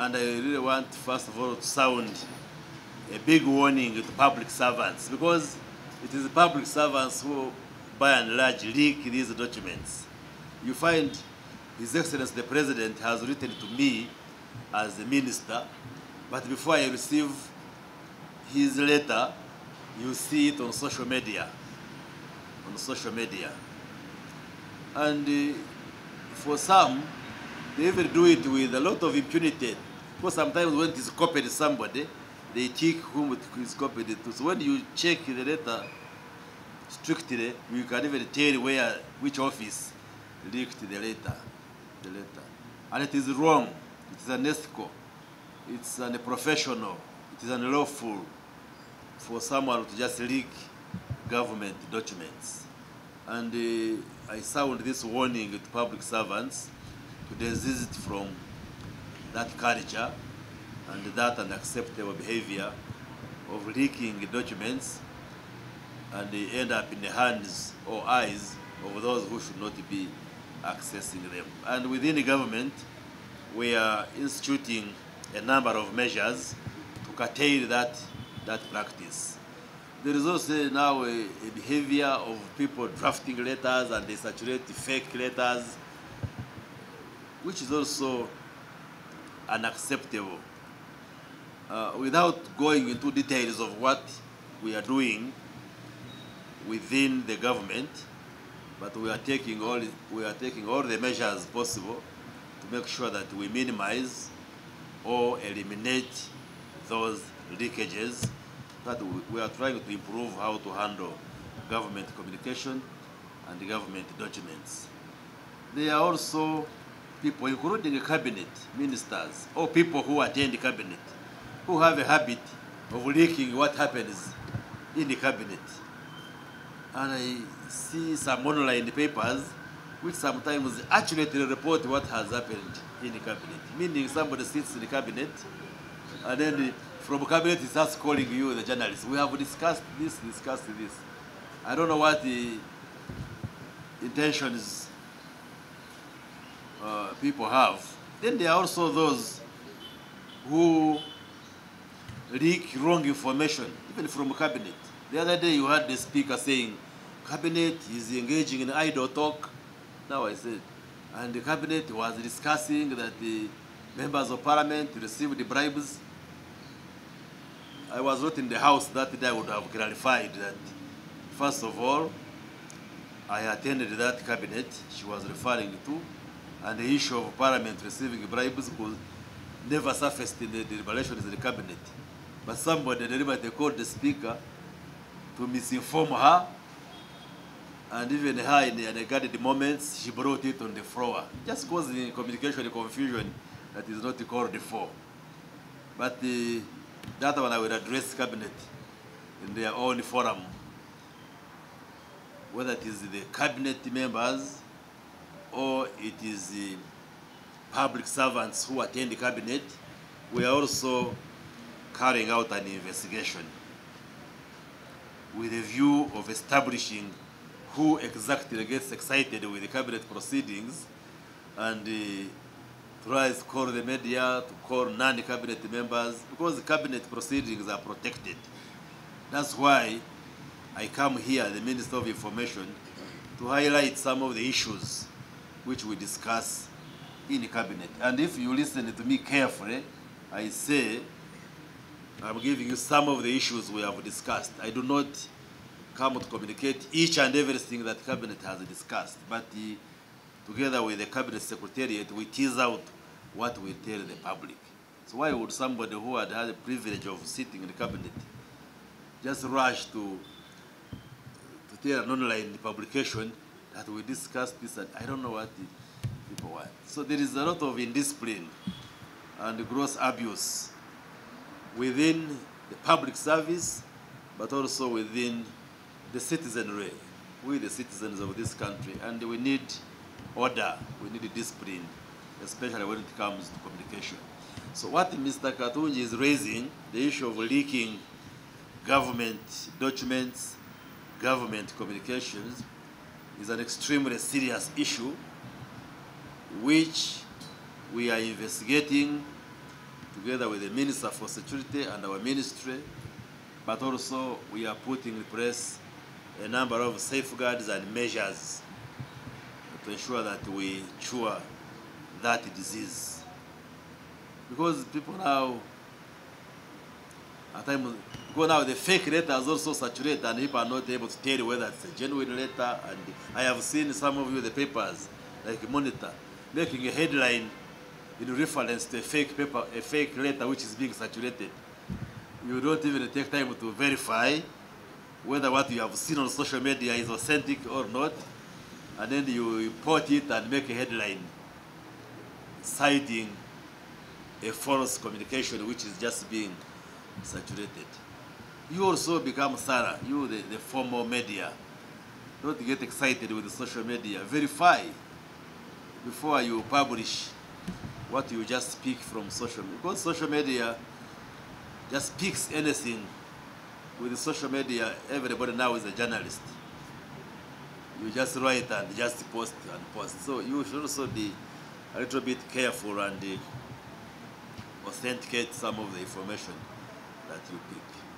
And I really want, first of all, to sound a big warning to public servants, because it is the public servants who, by and large, leak these documents. You find His Excellency the President has written to me as a minister, but before I receive his letter, you see it on social media. And for some, they even do it with a lot of impunity. Because sometimes when it is copied to somebody, they check whom it is copied to. So when you check the letter strictly, you can even tell which office leaked the letter. And it is wrong. It is unethical. It's unprofessional. It is unlawful for someone to just leak government documents. And I sound this warning to public servants to desist from that culture and that unacceptable behavior of leaking documents, and they end up in the hands or eyes of those who should not be accessing them. And within the government, we are instituting a number of measures to curtail that practice. There is also now a behavior of people drafting letters, and they circulate fake letters, which is also unacceptable. Without going into details of what we are doing within the government, but we are taking all the measures possible to make sure that we minimize or eliminate those leakages, that we are trying to improve how to handle government communication and government documents. There are also people, including cabinet ministers or people who attend the cabinet, who have a habit of leaking what happens in the cabinet. And I see some online papers which sometimes accurately report what has happened in the cabinet. Meaning somebody sits in the cabinet, and then from cabinet he starts calling you, the journalist. We have discussed this. I don't know what the intentions people have. Then there are also those who leak wrong information, even from cabinet. The other day you heard the speaker saying, cabinet is engaging in idle talk. Now I said, and the cabinet was discussing that the members of parliament received bribes. I was not in the house that day. I would have clarified that, first of all, I attended that cabinet she was referring to, and the issue of parliament receiving bribes could never surfaced in the deliberations in the cabinet. But somebody deliberately called the speaker to misinform her, and even her in the unguarded moments, she brought it on the floor, just causing communication confusion that is not called for. But that one I will address cabinet in their own forum. Whether it is the cabinet members or it is the public servants who attend the cabinet, we are also carrying out an investigation with a view of establishing who exactly gets excited with the cabinet proceedings and tries to call the media, to call non-cabinet members, because the cabinet proceedings are protected. That's why I come here, the Minister of Information, to highlight some of the issues which we discuss in the cabinet. And if you listen to me carefully, I say I'm giving you some of the issues we have discussed. I do not come to communicate each and everything that cabinet has discussed, but together with the cabinet secretariat, we tease out what we tell the public. So why would somebody who had the privilege of sitting in the cabinet just rush to tell an online publication that we discussed this? And I don't know what the people want. So there is a lot of indiscipline and gross abuse within the public service, but also within the citizenry, we the citizens of this country, and we need order, we need discipline, especially when it comes to communication. So what Mr. Katunji is raising, the issue of leaking government documents, government communications, is an extremely serious issue which we are investigating together with the Minister for Security and our ministry, but also we are putting in place a number of safeguards and measures to ensure that we cure that disease. Because people now, at times, because now the fake letters also saturate and people are not able to tell whether it's a genuine letter. And I have seen some of you, the papers, like Monitor, making a headline in reference to a fake paper, a fake letter which is being saturated. You don't even take time to verify whether what you have seen on social media is authentic or not, and then you import it and make a headline citing a false communication which is just being saturated. You also become thorough, you the formal media. Don't get excited with the social media. Verify before you publish what you just speak from social media. Because social media just picks anything. With the social media, everybody now is a journalist. You just write and just post and post. So you should also be a little bit careful and authenticate some of the information that you pick.